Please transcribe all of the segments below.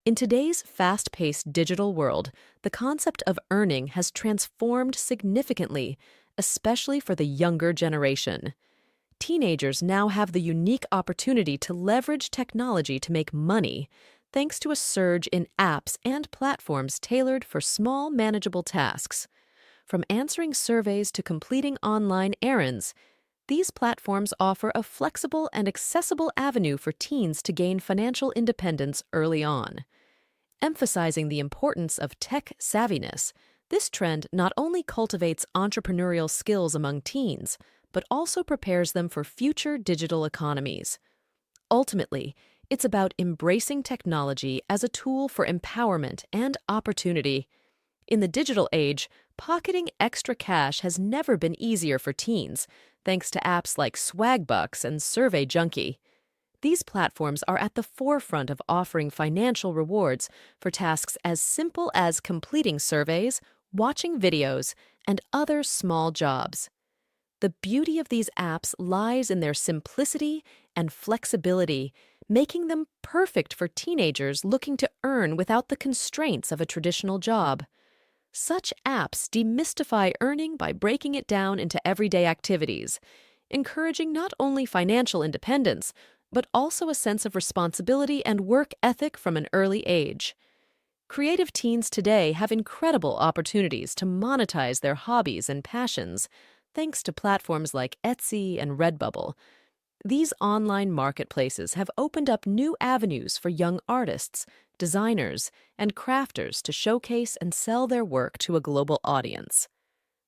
In today's fast-paced digital world, the concept of earning has transformed significantly, especially for the younger generation. Teenagers now have the unique opportunity to leverage technology to make money, thanks to a surge in apps and platforms tailored for small, manageable tasks. From answering surveys to completing online errands, these platforms offer a flexible and accessible avenue for teens to gain financial independence early on. Emphasizing the importance of tech savviness, this trend not only cultivates entrepreneurial skills among teens, but also prepares them for future digital economies. Ultimately, it's about embracing technology as a tool for empowerment and opportunity. In the digital age, pocketing extra cash has never been easier for teens, thanks to apps like Swagbucks and Junkie. These platforms are at the forefront of offering financial rewards for tasks as simple as completing surveys, watching videos, and other small jobs. The beauty of these apps lies in their simplicity and flexibility, making them perfect for teenagers looking to earn without the constraints of a traditional job. Such apps demystify earning by breaking it down into everyday activities, encouraging not only financial independence, but also a sense of responsibility and work ethic from an early age. Creative teens today have incredible opportunities to monetize their hobbies and passions, thanks to platforms like Etsy and Redbubble. These online marketplaces have opened up new avenues for young artists, designers, and crafters to showcase and sell their work to a global audience.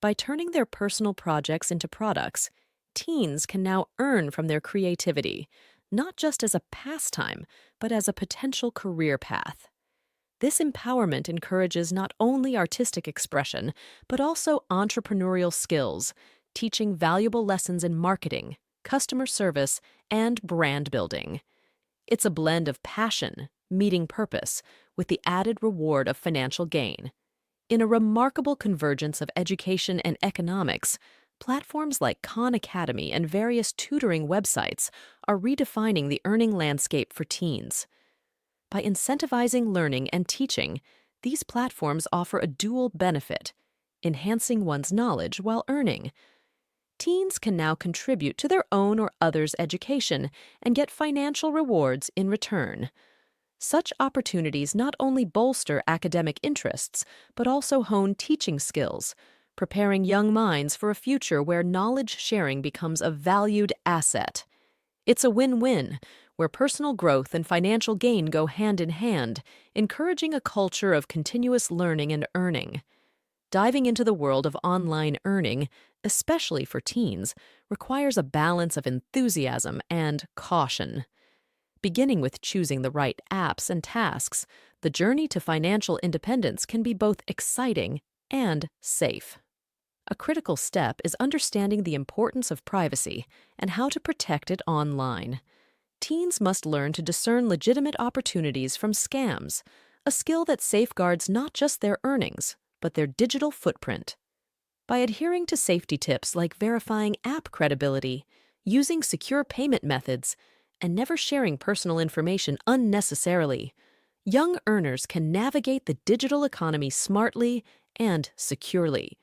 By turning their personal projects into products, teens can now earn from their creativity, not just as a pastime, but as a potential career path. This empowerment encourages not only artistic expression, but also entrepreneurial skills, teaching valuable lessons in marketing, customer service, and brand building. It's a blend of passion, meeting purpose, with the added reward of financial gain. In a remarkable convergence of education and economics, platforms like Khan Academy and various tutoring websites are redefining the earning landscape for teens. By incentivizing learning and teaching, these platforms offer a dual benefit, enhancing one's knowledge while earning. Teens can now contribute to their own or others' education and get financial rewards in return. Such opportunities not only bolster academic interests, but also hone teaching skills, preparing young minds for a future where knowledge sharing becomes a valued asset. It's a win-win, where personal growth and financial gain go hand in hand, encouraging a culture of continuous learning and earning. Diving into the world of online earning, especially for teens, requires a balance of enthusiasm and caution. Beginning with choosing the right apps and tasks, the journey to financial independence can be both exciting and safe. A critical step is understanding the importance of privacy and how to protect it online. Teens must learn to discern legitimate opportunities from scams, a skill that safeguards not just their earnings, but their digital footprint. By adhering to safety tips like verifying app credibility, using secure payment methods, and never sharing personal information unnecessarily, young earners can navigate the digital economy smartly and securely.